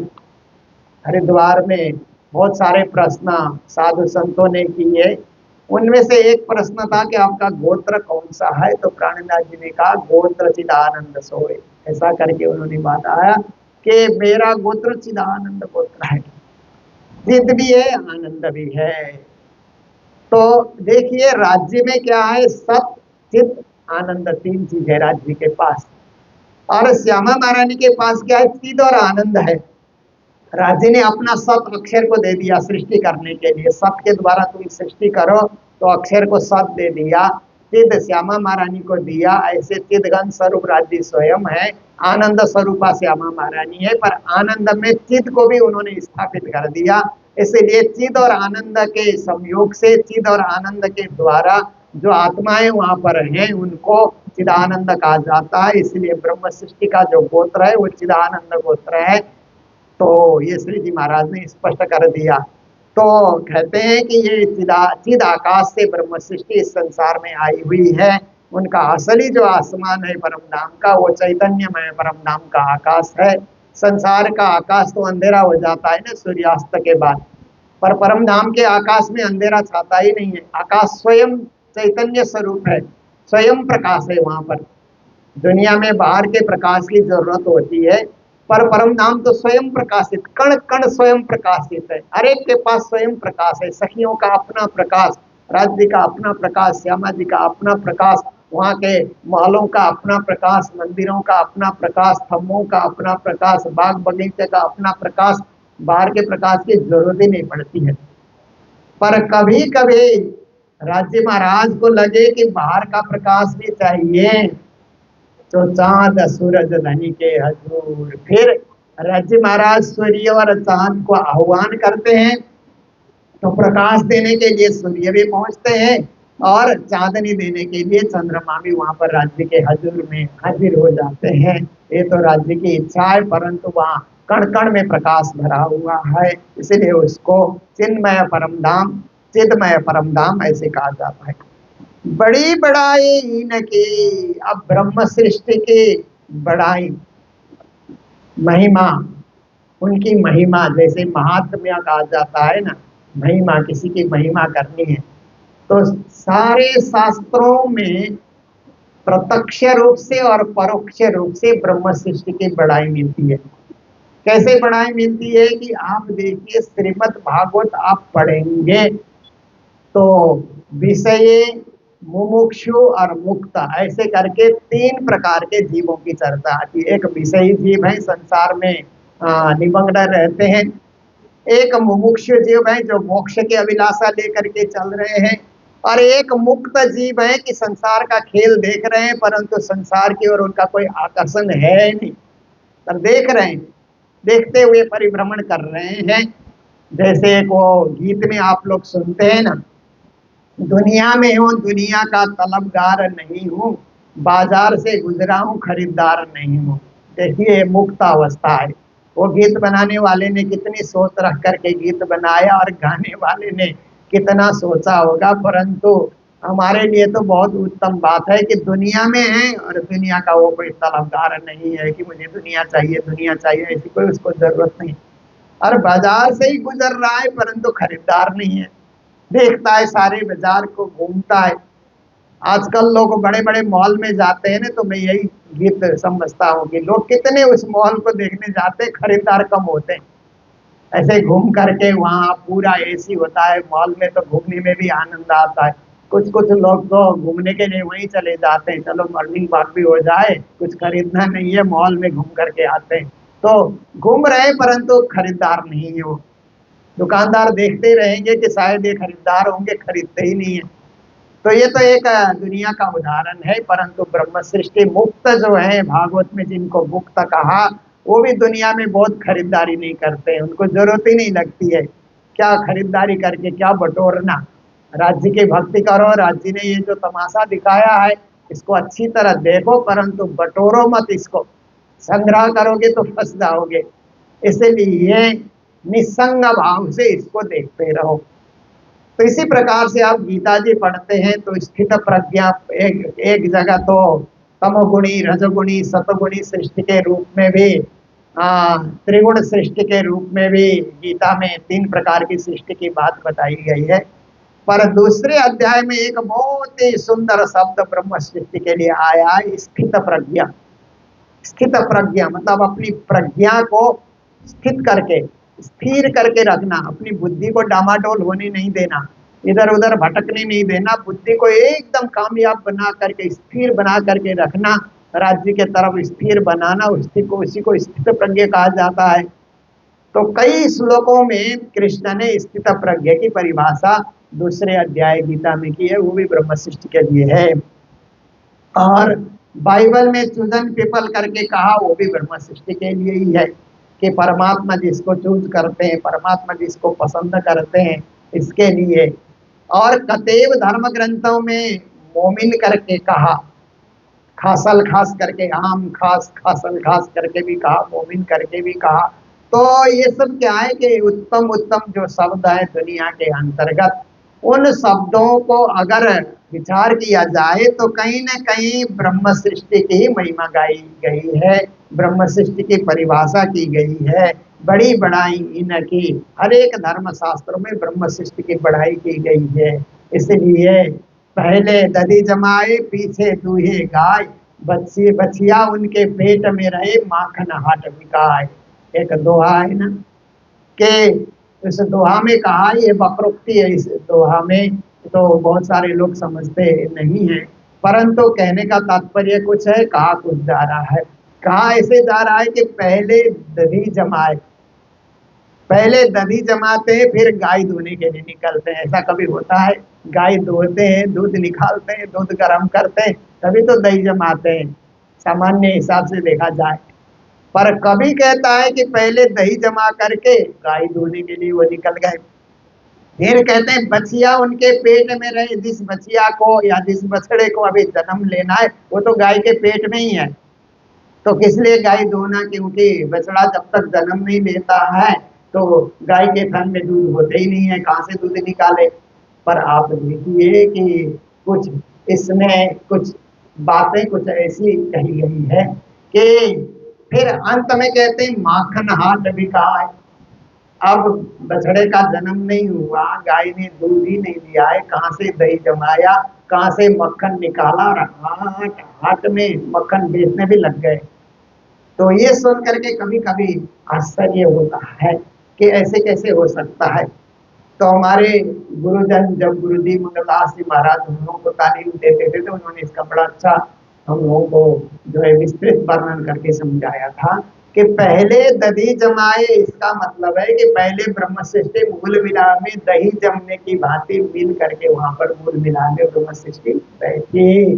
हरिद्वार में बहुत सारे प्रश्न साधु संतों ने किए, उनमें से एक प्रश्न था कि आपका गोत्र कौन सा है, तो प्राणनाथ जी ने कहा गोत्र चिदानंद सोए। ऐसा करके उन्होंने बताया कि मेरा गोत्र चिदानंद गोत्र है, चिद भी है आनंद भी है। तो देखिए राज्य में क्या है, सत चित आनंद, तीन चीज है राज्य के पास। और श्यामा महारानी के पास क्या है, चिद और आनंद है। राज्य ने अपना सत अक्षर को दे दिया सृष्टि करने के लिए, सत के द्वारा तुम सृष्टि करो, तो अक्षर को सत दे दिया। चिद श्यामा महारानी को दिया, ऐसे चिदगन स्वरूप राज्य स्वयं है, आनंद स्वरूपा श्यामा महारानी है, पर आनंद में चिद को भी उन्होंने स्थापित कर दिया। इसलिए चिद और आनंद के संयोग से, चिद और आनंद के द्वारा जो आत्माएं वहां पर हैं उनको चिदानंद कहा जाता है। इसलिए ब्रह्म सृष्टि का जो गोत्र है वो चिदानंद गोत्र है। तो ये श्री जी महाराज ने स्पष्ट कर दिया। तो कहते हैं कि ये चिद आकाश से ब्रह्म सृष्टि इस संसार में आई हुई है। उनका असली जो आसमान है परम धाम का, वो चैतन्यमय परम धाम का आकाश है। संसार का आकाश तो अंधेरा हो जाता है ना सूर्यास्त के बाद, पर परम धाम के आकाश में अंधेरा छाता ही नहीं है। आकाश स्वयं चैतन्य स्वरूप है, स्वयं प्रकाश है वहां पर। दुनिया में बाहर के प्रकाश की जरूरत होती है, पर परम धाम तो स्वयं प्रकाशित, कण कण स्वयं प्रकाशित है। हर एक के पास स्वयं प्रकाश है। सखियों का अपना प्रकाश, राज्य का अपना प्रकाश, श्यामा जी का अपना प्रकाश, वहाँ के महलों का अपना प्रकाश, मंदिरों का अपना प्रकाश, थम्बों का अपना प्रकाश, बाग बगीचे का अपना प्रकाश। बाहर के प्रकाश की जरूरत ही नहीं पड़ती है। पर कभी कभी राज्य महाराज को लगे कि बाहर का प्रकाश भी चाहिए, तो चांद सूरज धनी के हजूर, फिर राज्य महाराज सूर्य और चांद को आह्वान करते हैं, तो प्रकाश देने के लिए सूर्य भी पहुंचते हैं और चांदनी देने के लिए चंद्रमा भी वहां पर राज्य के हजूर में हाजिर हो जाते हैं। ये तो राज्य की इच्छा है, परंतु वहाँ कण कण में प्रकाश भरा हुआ है, इसलिए उसको चिन्मय परम धाम, चिदमय परम धाम ऐसे कहा जाता है। बड़ी बड़ाई इनकी, अब ब्रह्म सृष्टि की बड़ाई, महिमा, उनकी महिमा, जैसे महात्म्य कहा जाता है ना, महिमा, किसी की महिमा करनी है तो सारे शास्त्रों में प्रत्यक्ष रूप से और परोक्ष रूप से ब्रह्म सृष्टि की बड़ाई मिलती है। कैसे बड़ाई मिलती है कि आप देखिए श्रीमद् भागवत आप पढ़ेंगे तो विषय, मुमुक्षु और मुक्त, ऐसे करके तीन प्रकार के जीवों की चर्चा आती है। एक विषयी जीव है, संसार में निमग्न रहते हैं। एक मुमुक्षु जीव है जो मोक्ष की अभिलाषा लेकर के चल रहे हैं, और एक मुक्त जीव है कि संसार का खेल देख रहे हैं, परंतु संसार की ओर उनका कोई आकर्षण है नहीं, पर देख रहे हैं, देखते हुए परिभ्रमण कर रहे हैं। जैसे एक वो गीत में आप लोग सुनते हैं ना, दुनिया में हूँ दुनिया का तलबगार नहीं हूँ, बाजार से गुजरा हूँ खरीदार नहीं हूँ। देखिए मुक्त अवस्था है। वो गीत बनाने वाले ने कितनी सोच रख करके गीत बनाया और गाने वाले ने कितना सोचा होगा, परंतु हमारे लिए तो बहुत उत्तम बात है कि दुनिया में है और दुनिया का वो कोई तलबगार नहीं है कि मुझे दुनिया चाहिए, दुनिया चाहिए, ऐसी कोई उसको जरूरत नहीं। और बाजार से ही गुजर रहा है परंतु खरीदार नहीं है, देखता है सारे बाजार को, घूमता है। आजकल लोग बड़े बड़े मॉल में जाते हैं ना, तो मैं यही गीत समझता हूँ कि लोग कितने उस मॉल को देखने जाते हैं, खरीदार कम होते हैं। ऐसे घूम करके वहाँ पूरा एसी होता है मॉल में, तो घूमने में भी आनंद आता है। कुछ कुछ लोग तो घूमने के लिए वहीं चले जाते हैं, चलो मॉर्निंग वॉक भी हो जाए, कुछ खरीदना नहीं है, मॉल में घूम करके आते हैं। तो घूम रहे परंतु खरीदार नहीं है वो। दुकानदार देखते रहेंगे कि शायद ये खरीदार होंगे, खरीदते ही नहीं है। तो ये तो एक दुनिया का उदाहरण है, परंतु ब्रह्म सृष्टि मुक्त जो है, भागवत में जिनको मुक्त कहा, वो भी दुनिया में बहुत खरीदारी नहीं करते, उनको जरूरत ही नहीं लगती है। क्या खरीदारी करके क्या बटोरना, राज्य की भक्ति करो। राज्य ने ये जो तमाशा दिखाया है इसको अच्छी तरह देखो, परंतु बटोरो मत इसको। संग्रह करोगे तो फंस जाओगे। इसलिए निसंग भाव से इसको देखते रहो। तो इसी प्रकार से आप गीता जी पढ़ते हैं तो स्थित प्रज्ञा एक जगह तो तमोगुणी, रजोगुणी, सतोगुणी सृष्टि के रूप में भी, त्रिगुण सृष्टि के रूप में भी गीता में 3 प्रकार की सृष्टि की बात बताई गई है। पर दूसरे अध्याय में एक बहुत ही सुंदर शब्द ब्रह्म सृष्टि के लिए आया है, स्थित प्रज्ञा। स्थित प्रज्ञा मतलब अपनी प्रज्ञा को स्थित करके, स्थिर करके रखना, अपनी बुद्धि को डामाडोल होने नहीं देना, इधर उधर भटकने नहीं देना, बुद्धि को एकदम कामयाब बना करके, स्थिर बना करके रखना, राज्य के तरफ स्थिर बनाना, उसी को स्थित प्रज्ञा कहा जाता है। तो कई श्लोकों में कृष्ण ने स्थित प्रज्ञा की परिभाषा दूसरे अध्याय गीता में की है, वो भी ब्रह्म सृष्टि के लिए है। और बाइबल में चूजन पीपल करके कहा, वो भी ब्रह्म सृष्टि के लिए ही है कि परमात्मा जिसको चूज करते हैं, परमात्मा जिसको पसंद करते हैं, इसके लिए। और कतेब धर्म ग्रंथों में मोमिन करके कहा, खासल खास करके, आम खास खासल खास करके भी कहा, मोमिन करके भी कहा। तो ये सब क्या है कि उत्तम उत्तम जो शब्द है दुनिया के अंतर्गत, उन शब्दों को अगर विचार किया जाए तो कहीं न कहीं ब्रह्म सृष्टि की ही महिमा गाई गई है, ब्रह्म सृष्टि की परिभाषा की गई है, बड़ी बढ़ाई इनकी। हर एक धर्म शास्त्रों में ब्रह्म सृष्टि की बढ़ाई की गई है। इसलिए पहले दधी जमाए पीछे दूहे गाय, बच्ची बछिया उनके पेट में रहे माखन हाट बिकाए। एक दोहा है ना, कि इस दोहा में कहा, ये वक्रोक्ति है इस दोहा में, तो बहुत सारे लोग समझते नहीं है, परंतु कहने का तात्पर्य कुछ है, कहा कुछ जा रहा है। कहा ऐसे जा रहा है कि पहले दधी जमाए, पहले दधी जमाते हैं फिर गाय धोने के लिए निकलते हैं। ऐसा कभी होता है? गाय धोते हैं, दूध निकालते हैं, दूध गर्म करते हैं, तभी तो दही जमाते हैं, सामान्य हिसाब से देखा जाए। पर कभी कहता है कि पहले दही जमा करके गाय धोने के लिए वो निकल गए। फिर कहते हैं बछिया उनके पेट में रहे, जिस बछिया को या जिस बछड़े को अभी जन्म लेना है वो तो गाय के पेट में ही है, तो किस लिए गाय धोना? क्योंकि बछड़ा जब तक जन्म नहीं लेता है तो गाय के थन में दूध होते ही नहीं है, कहाँ से दूध निकाले। पर आप देखिए कि कुछ इसमें कुछ बातें कुछ ऐसी कही गई है कि फिर अंत में कहते हैं माखन हाट बिकाए। अब बछड़े का जन्म नहीं हुआ, गाय ने दूध ही नहीं दिया है, कहाँ से दही जमाया, कहाँ से मक्खन निकाला, और हाट हाट में मक्खन बेचने भी लग गए। तो ये सुन करके कभी कभी आश्चर्य होता है कि ऐसे कैसे हो सकता है। तो हमारे गुरुजन जब गुरुजी मंगलदास जी महाराज हम लोगों को तालीम देते थे तो उन्होंने इसका बड़ा अच्छा हम लोगों को जो है विस्तृत वर्णन करके समझाया था कि पहले दधी जमाए, इसका मतलब है कि पहले ब्रह्म सृष्टि मूल मिला में दही जमने की भांति मिल करके वहां पर मूल मिला में ब्रह्म सृष्टि बैठी।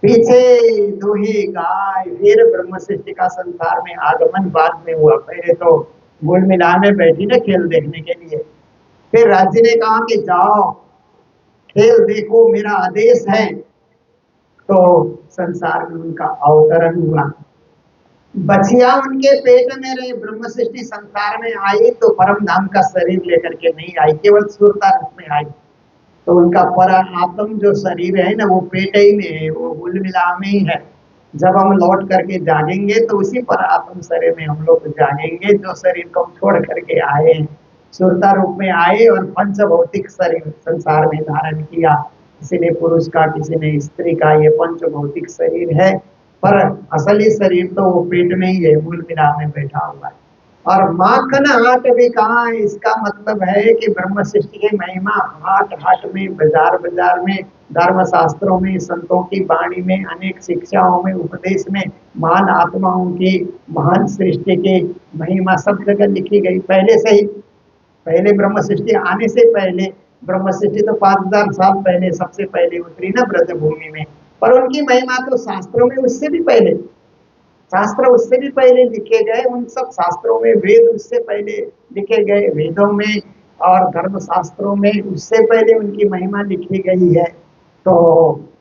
पीछे दूही गाय, फिर ब्रह्म सृष्टि का संसार में आगमन बाद में हुआ, पहले तो मूल मिला में बैठी ना खेल देखने के लिए। फिर राज्य ने कहा कि जाओ खेल देखो, मेरा आदेश है। तो संसार में उनका अवतरण हुआ। बछिया उनके पेट में रहे, ब्रह्म सृष्टि संसार में आई तो परम धाम का शरीर लेकर के नहीं आई, केवल सुरता रूप में आई। तो उनका पर आत्म जो शरीर है ना वो पेट ही में है, वो मूल मिला में ही है। जब हम लौट करके जागेंगे तो उसी पर आत्म शरीर में हम लोग जागेंगे, जो शरीर को हम छोड़ करके आए हैं। सुरता रूप में आए और पंच भौतिक शरीर संसार में धारण किया। किसी ने पुरुष का, किसी ने स्त्री का, ये पंच भौतिक शरीर है, पर असली शरीर तो वो पेट में ही है, मूल मिला में बैठा हुआ है। और माखन हाट भी कहा, इसका मतलब है कि ब्रह्म सृष्टि की महिमा हाट हाट में, बाजार बाजार में, धर्म शास्त्रों में, संतों की वाणी में, अनेक शिक्षाओं में, उपदेश में, महान आत्माओं की, महान सृष्टि की महिमा सब जगह लिखी गई पहले से ही। पहले ब्रह्म सृष्टि आने से पहले, ब्रह्म सृष्टि तो 5000 साल पहले सबसे पहले उतरी ना ब्रज भूमि में, पर उनकी महिमा तो शास्त्रों में उससे भी पहले, शास्त्र उससे भी पहले लिखे गए, उन सब शास्त्रों में, वेद उससे पहले लिखे गए, वेदों में और धर्म शास्त्रों में उससे पहले उनकी महिमा लिखी गई है। तो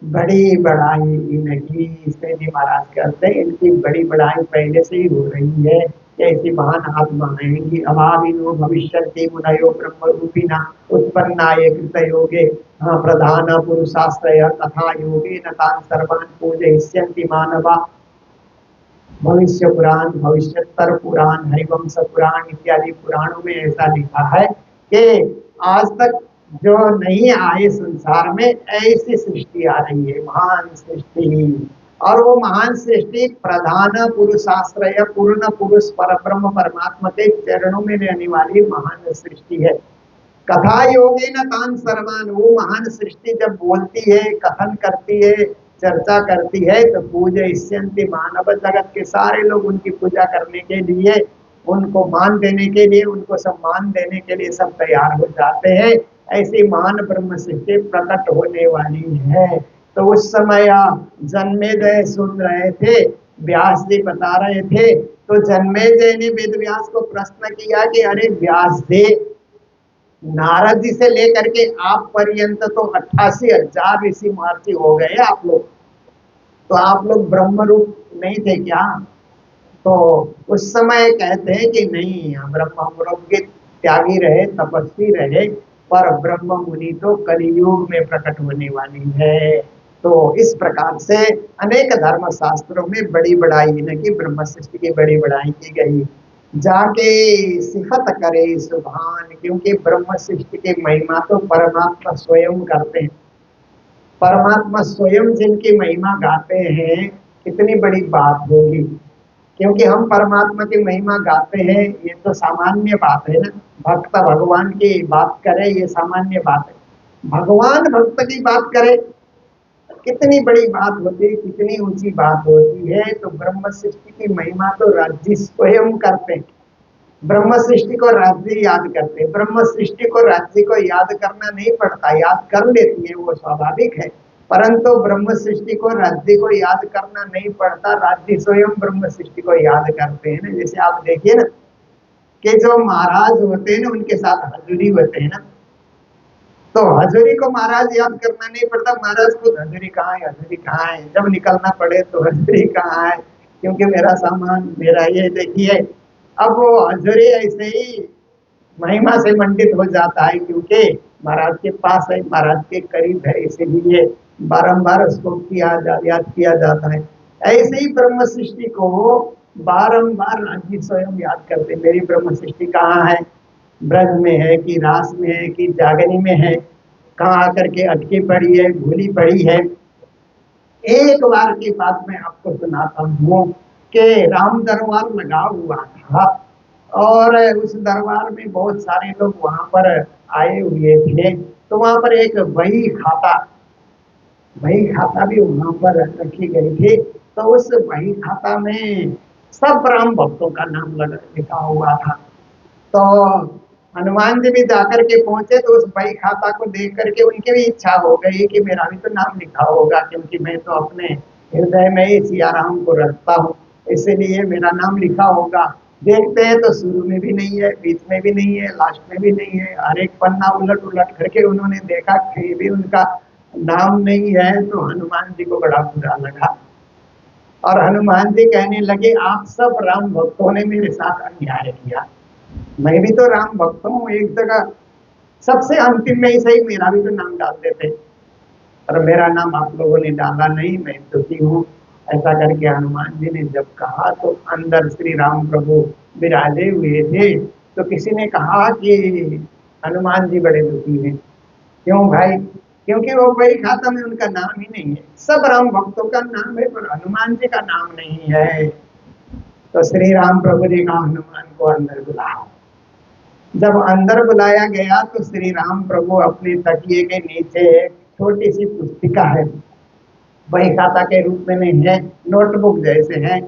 बड़ी बड़ाई इनकी, श्री जी महाराज कहते हैं इनकी बड़ी बड़ाई पहले से ही हो रही है। कैसी महान आत्मा है कि अभाविनो भविष्यन्ति मुनयो ब्रह्म रूपिणा उत्पन्नाय कृत योगे प्रधान पुरुषाश्रय तथा योगे न तान् सर्वान् पूजयिष्यन्ति मानवा। भविष्य पुराण, भविष्योत्तर पुराण, हरिवंश पुराण इत्यादि पुराणों में ऐसा लिखा है कि आज तक जो नहीं आए संसार में ऐसी सृष्टि आ रही है, महान सृष्टि। और वो महान सृष्टि प्रधान पुरुषाश्रय पूर्ण पुरुष परब्रह्म परमात्मा के चरणों में रहने वाली महान सृष्टि है। कथा योगे न तान सर्वान, वो महान सृष्टि जब बोलती है, कथन करती है, चर्चा करती है तो पूजयिष्यन्ति मानव, जगत के सारे लोग उनकी पूजा करने के लिए, उनको मान देने के लिए, उनको सम्मान देने के लिए सब तैयार हो जाते हैं। ऐसी महान ब्रह्म सृष्टि प्रकट होने वाली है। तो उस समय जन्मेजय सुन रहे थे, व्यास जी बता रहे थे, तो जन्मेजय ने वेद व्यास को प्रश्न किया कि अरे व्यास जी, नारद जी से लेकर के आप पर्यंत तो 88,000 ऋषि महर्षि हो गए आप लोग, तो आप लोग ब्रह्म रूप नहीं थे क्या? तो उस समय कहते हैं कि नहीं, ब्रह्म रूप के त्यागी रहे, तपस्वी रहे, पर ब्रह्म मुनि तो कलियुग में प्रकट होने वाली है। तो इस प्रकार से अनेक धर्म शास्त्रों में बड़ी बड़ाई इनकी ब्रह्म सृष्टि की बड़ी बड़ाई की गई। जाके सिफत करे सुभान, क्योंकि ब्रह्म सृष्टि की महिमा तो परमात्मा स्वयं करते हैं। परमात्मा स्वयं जिनकी महिमा गाते हैं, कितनी बड़ी बात होगी। क्योंकि हम परमात्मा की महिमा गाते हैं, ये तो सामान्य बात है ना। भक्त भगवान की बात करे ये सामान्य बात है, भगवान भक्त की बात करे कितनी बड़ी बात होती है, कितनी ऊंची बात होती है। तो ब्रह्म सृष्टि की महिमा तो राज्य स्वयं करते हैं। ब्रह्म सृष्टि को राज्य याद करते हैं। ब्रह्म सृष्टि को राज्य को याद करना नहीं पड़ता, याद कर लेती है, वो स्वाभाविक है। परंतु ब्रह्म सृष्टि को राज्य को याद करना नहीं पड़ता, राज्य स्वयं ब्रह्म सृष्टि को याद करते हैं ना। जैसे आप देखिए ना कि जो महाराज होते हैं ना, उनके साथ हजूरी होते हैं ना, तो हजूरी को महाराज याद करना नहीं पड़ता, महाराज खुद हजूरी कहाँ है, हजूरी कहाँ है, जब निकलना पड़े तो हजूरी कहाँ है, क्योंकि मेरा सामान, मेरा ये देखिए। अब वो हजूरी ऐसे ही महिमा से मंडित हो जाता है, क्योंकि महाराज के पास है, महाराज के करीब है, इसीलिए बारंबार उसको याद किया जाता है। ऐसे ही ब्रह्म सृष्टि को बारंबार राज्य स्वयं याद करते, मेरी ब्रह्म सृष्टि कहाँ है, ब्रज में है कि रास में है कि जागनी में है, कहाँ आकर के अटकी पड़ी है, भूली पड़ी है। एक बार की बात मैं आपको सुनाता हूँ कि राम दरबार लगा हुआ था और उस दरबार में बहुत सारे लोग वहां पर आए हुए थे। तो वहां पर एक बही खाता भी वहां पर रखी गई थी। तो उस बही खाता में सब राम भक्तों का नाम लिखा हुआ था। तो हनुमान जी भी जाकर के पहुंचे, तो उस बही खाता को देख करके उनकी भी इच्छा हो गई कि मेरा भी तो नाम लिखा होगा, क्योंकि मैं तो अपने हृदय में ही सिया राम को रखता हूँ, इसीलिए मेरा नाम लिखा होगा। देखते हैं तो शुरू में भी नहीं है, बीच में भी नहीं है, लास्ट में भी नहीं है। हर एक पन्ना उलट उलट करके उन्होंने देखा, कहीं भी उनका नाम नहीं है। तो हनुमान जी को बड़ा बुरा लगा और हनुमान जी कहने लगे, आप सब राम भक्तों ने मेरे साथ अन्याय किया, मैं भी तो राम भक्त हूँ, एक जगह सबसे अंतिम में ही सही मेरा भी तो नाम डाल देते, पर मेरा नाम आप लोगों ने डाला नहीं, मैं दुखी हूँ। ऐसा करके हनुमान जी ने जब कहा तो अंदर श्री राम प्रभु विराजे हुए थे। तो किसी ने कहा कि हनुमान जी बड़े दुखी हैं। क्यों भाई? क्योंकि वो बही खाता में उनका नाम ही नहीं है। सब राम भक्तों का नाम है पर हनुमान जी का नाम नहीं है। तो श्री राम प्रभु ने कहा हनुमान को अंदर बुलाओ। जब अंदर बुलाया गया तो श्री राम प्रभु अपने तकिए के नीचे एक छोटी सी पुस्तिका है, बही खाता के रूप में नहीं है, नोटबुक जैसे है,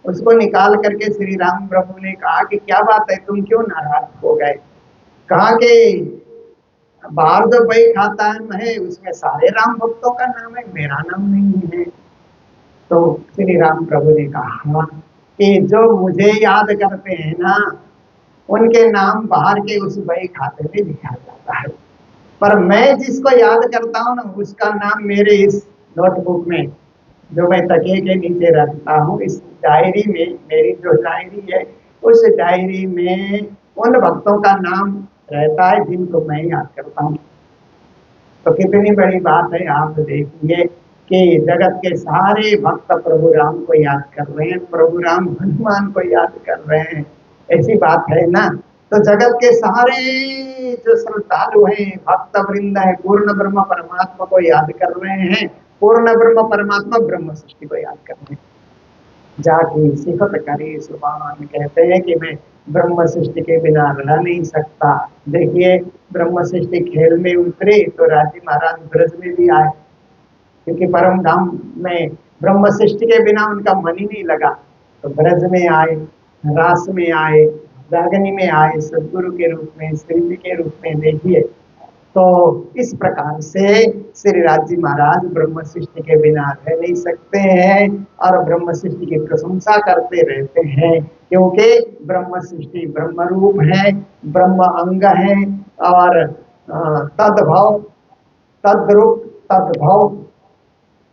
उसको निकाल करके श्री राम प्रभु ने कहा कि क्या बात है, तुम क्यों नाराज हो गए? कहा कि बाहर जो बही खाता है उसमें सारे राम भक्तों का नाम है, मेरा नाम नहीं है। तो श्री राम प्रभु ने कहा कि जो मुझे याद करते हैं ना, उनके नाम बाहर के उस बही खाते में लिखा जाता है, पर मैं जिसको याद करता हूँ ना, उसका नाम मेरे इस नोटबुक में, जो मैं तकिए के नीचे रखता हूँ, इस डायरी में, मेरी जो डायरी है उस डायरी में उन भक्तों का नाम रहता है जिनको मैं याद करता हूँ। तो कितनी बड़ी बात है, आप देखिए कि जगत के सारे भक्त प्रभु राम को याद कर रहे हैं, प्रभु राम हनुमान को याद कर रहे हैं, ऐसी बात है ना। तो जगत के सारे जो श्रद्धालु हैं, भक्त वृंद है, पूर्ण ब्रह्म परमात्मा को याद कर रहे हैं, पूर्ण ब्रह्म परमात्मा ब्रह्म सृष्टि को याद कर रहे हैं। जाकी सिफत करे सुभान, कहते हैं कि मैं ब्रह्म सृष्टि के बिना रह नहीं सकता। देखिए ब्रह्म सृष्टि खेल में उतरे तो राजी महाराज ब्रज में भी आए, क्योंकि परम धाम में ब्रह्म सृष्टि के बिना उनका मन ही नहीं लगा। तो ब्रज में आए, रास में आए, रागनी में आए, सदगुरु के रूप में, श्री जी के रूप में। देखिए तो इस प्रकार से श्री राजी महाराज ब्रह्म सृष्टि के बिना रह नहीं सकते हैं और ब्रह्म सृष्टि की प्रशंसा करते रहते हैं, क्योंकि ब्रह्म सृष्टि ब्रह्म रूप है, ब्रह्म अंग है और तद्भव, तद्रूप, तद्भव,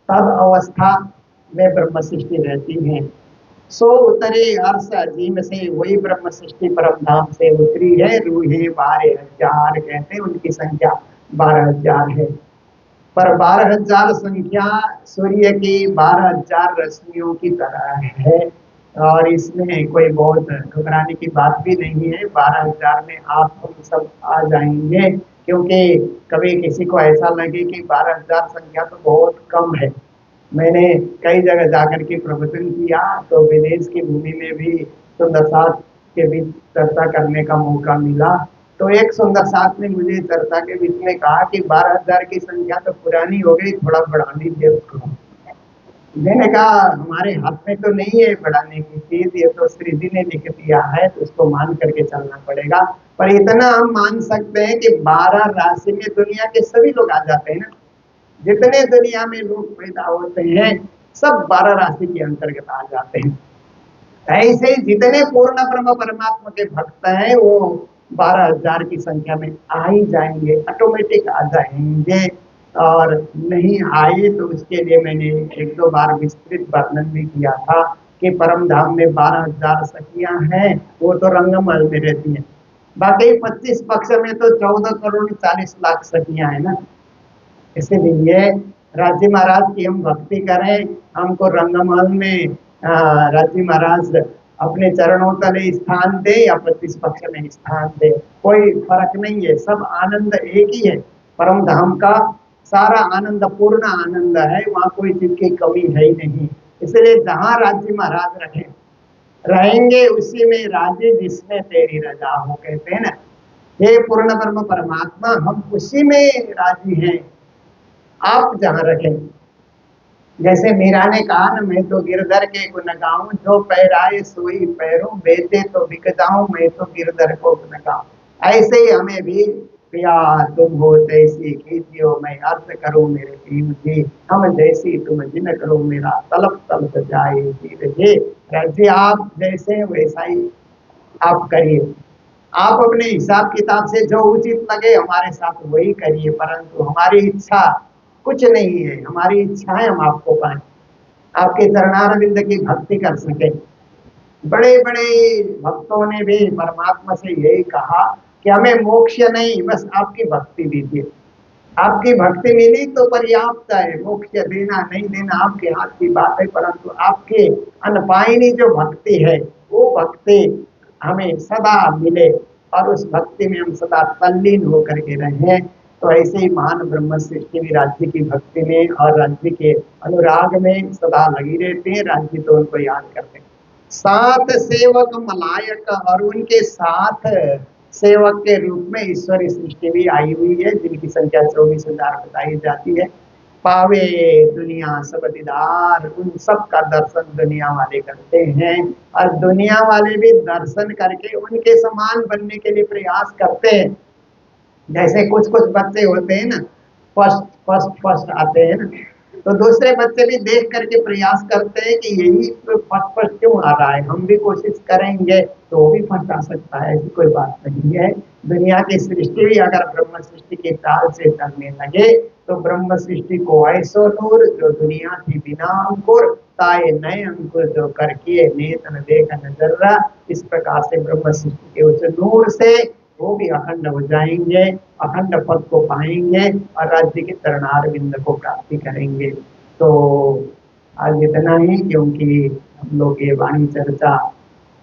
तद अवस्था में ब्रह्म सृष्टि रहती है। सो उतरे अर्श अजीम से, वही ब्रह्म सृष्टि परम धाम से उतरी है। रूहे 12,000, कहते हैं उनकी संख्या 12,000 है। पर 12,000 संख्या सूर्य की 12,000 रश्मियों की तरह है, और इसमें कोई बहुत घबराने की बात भी नहीं है। 12,000 में आप हम सब आ जाएंगे, क्योंकि कभी किसी को ऐसा लगे कि 12,000 संख्या तो बहुत कम है। मैंने कई जगह जाकर के प्रवचन किया, तो विदेश की भूमि में भी सुंदर साथ के बीच चर्चा करने का मौका मिला। तो एक सुंदर साथ ने मुझे चर्चा के बीच में कहा कि 12,000 की संख्या तो पुरानी हो गई, थोड़ा बढ़ा लीजिए उसको। मैंने कहा हमारे हाथ में तो नहीं है बढ़ाने की चीज, ये तो श्री जी ने लिख दिया है, तो उसको मान करके चलना पड़ेगा। पर इतना हम मान सकते हैं कि 12 राशि में दुनिया के सभी लोग आ जाते हैं ना। जितने दुनिया में लोग पैदा होते हैं सब 12 राशि के अंतर्गत आ जाते हैं। ऐसे ही जितने पूर्ण ब्रह्म परमात्मा के भक्त हैं वो 12,000 की संख्या में आ ही जाएंगे, ऑटोमेटिक आ जाएंगे। और नहीं आए तो उसके लिए मैंने 1-2 बार विस्तृत वर्णन भी किया था कि परम धाम में 12,000 सखियां हैं, वो तो रंगमहल में रहती हैं। बाकी 25 पक्ष में तो 14 करोड़ 40 लाख सखियां हैं ना। इसीलिए राजी महाराज की हम भक्ति करें, हमको रंगमहल में राजी महाराज अपने चरणों तले स्थान दे या 25 पक्ष में स्थान दे, कोई फर्क नहीं है, सब आनंद एक ही है। परम धाम का सारा आनंद पूर्ण आनंद है, वहाँ कोई चीज की कमी है ही नहीं। इसलिए जहाँ राजी महाराज रहेंगे उसी में राजी, जिसमें तेरी रजा हो, कहते हैं ना। हे पूर्ण ब्रह्म परमात्मा, हम उसी में राजी हैं, आप जहाँ रखें। जैसे मीरा ने कहा ना, मैं तो गिरधर के गुण गाऊं, जो पैराए सोई पैरों, बेचे तो बिक जाऊं, मैं तो गिरधर को गुण गाऊं। ऐसे ही हमें भी पिया तुम हो तैसी कीजियो, मैं अर्थ करूं मेरे पीर जी, हम जैसी तुम जिन करो, मेरा तलब तलब जाए पीर जी। जी आप जैसे वैसा ही आप करिए, आप अपने हिसाब किताब से जो उचित लगे हमारे साथ वही करिए, परंतु हमारी इच्छा कुछ नहीं है, हमारी इच्छा है हम आपको पाए, आपके चरणारविंद की भक्ति कर सके। बड़े बड़े भक्तों ने भी परमात्मा से यही कहा कि हमें मोक्ष नहीं, बस आपकी भक्ति दीजिए। आपकी भक्ति मिली तो पर्याप्त है, मोक्ष देना नहीं देना आपके हाथ की बात है, परंतु आपके अनपायनी जो भक्ति है वो भक्ति हमें सदा मिले और उस भक्ति में हम सदा तल्लीन होकर के रहें। तो ऐसे ही महान ब्रह्म सृष्टि भी राज्य की भक्ति में और राज्य के अनुराग में सदा लगी रहती है, राज्य तो उनको याद करते हैं। सात सेवक मलायक, और उनके साथ सेवक के रूप में ईश्वरी सृष्टि भी आई हुई है, जिनकी संख्या 24,000 बताई जाती है। पावे दुनिया सब दीदार, उन सब का दर्शन दुनिया वाले करते हैं, और दुनिया वाले भी दर्शन करके उनके समान बनने के लिए प्रयास करते हैं। जैसे कुछ कुछ बच्चे होते हैं ना, फर्स्ट फर्स्ट फर्स्ट आते हैं ना, तो दूसरे बच्चे भी देख करके प्रयास करते हैं कि यही फर्स्ट फर्स्ट क्यों आ रहा है, हम भी कोशिश करेंगे तो वो भी फर्स्ट आ सकता है, ऐसी कोई बात नहीं है। दुनिया की सृष्टि भी अगर ब्रह्म सृष्टि के ताल से चलने लगे तो ब्रह्म सृष्टि को ऐसो नूर जो दुनिया की बिना अंकुर ताए नए अंकुर जो करके नेत न देख नजर्रा, इस प्रकार से ब्रह्म सृष्टि के उस नूर से वो भी अखंड हो जाएंगे, अखंड पद को पाएंगे और राज्य के चरणार बिंद को प्राप्ति करेंगे। तो आज इतना ही, क्योंकि हम लोग ये वाणी चर्चा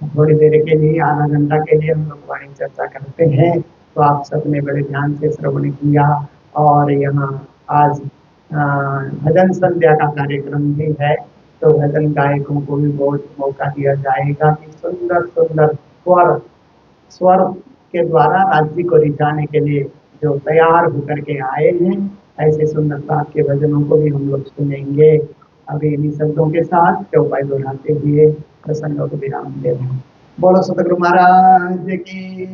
थोड़ी देर के लिए, आधा घंटा के लिए हम लोग वाणी चर्चा करते हैं, तो आप सबने बड़े ध्यान से श्रवण किया। और यहाँ आज भजन संध्या का कार्यक्रम भी है, तो भजन गायकों को भी बहुत मौका दिया जाएगा कि सुंदर सुंदर स्वर स्वर के द्वारा राज्य को रिझाने के लिए जो तैयार होकर के आए हैं, ऐसे सुंदरता के भजनों को भी हम लोग सुनेंगे। अभी इन्हीं शब्दों के साथ चौपाई दोहराते हुए प्रसंगों को विराम दे रहे हैं। बोलो सतगुरु महाराज की,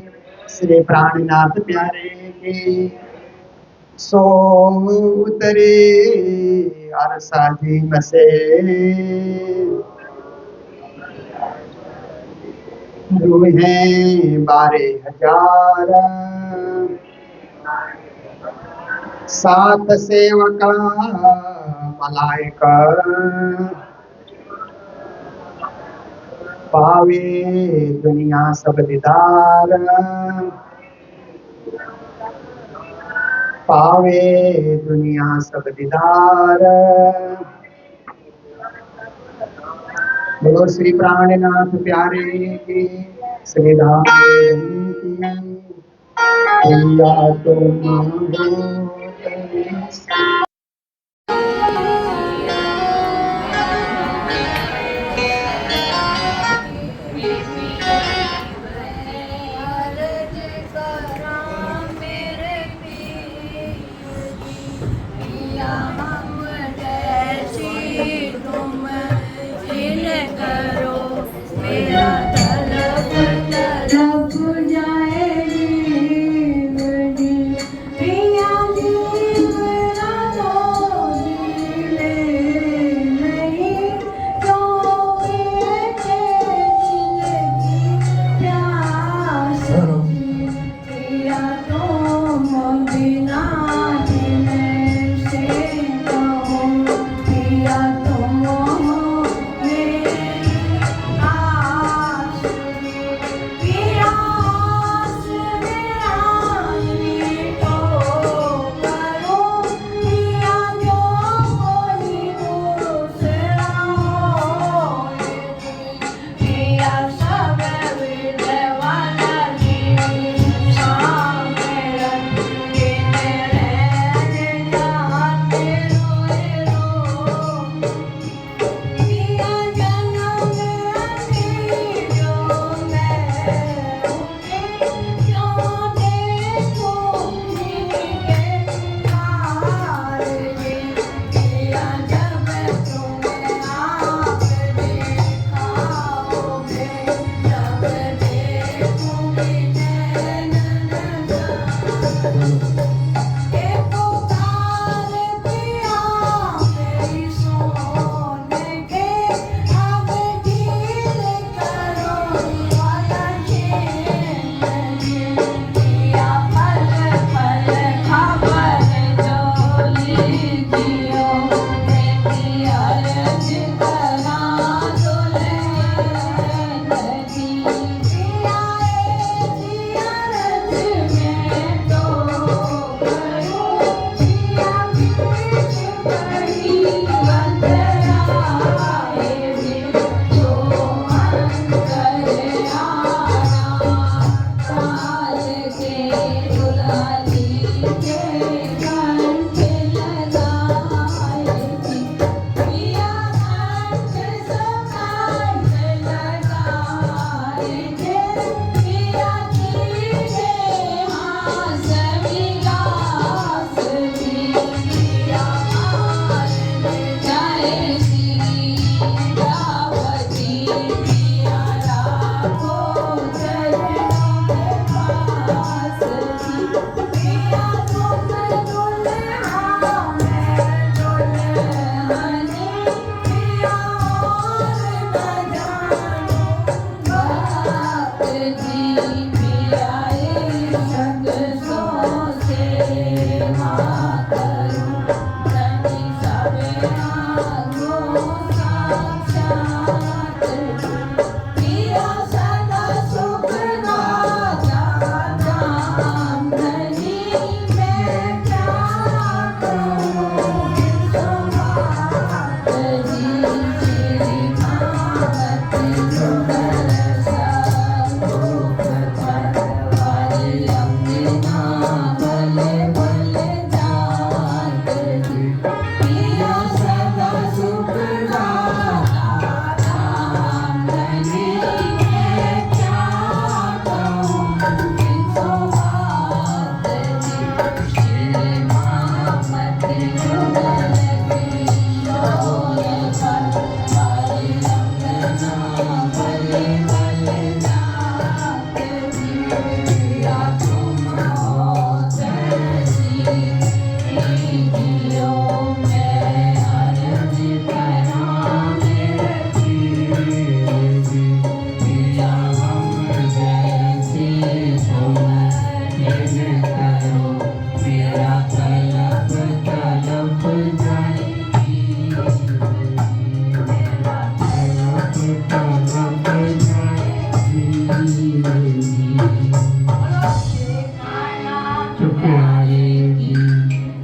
श्री प्राणनाथ प्यारे की। सो उतरे अरसा जी मसे रूहें 12,000 सात सेवका मलाइका पावे दुनिया सब दीदार, पावे दुनिया सब दीदार। बोलो श्री प्राणनाथ प्यारे की, श्री राम की या तुम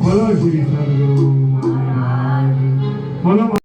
बोलो श्री सद्गुरु महाराज बोलो।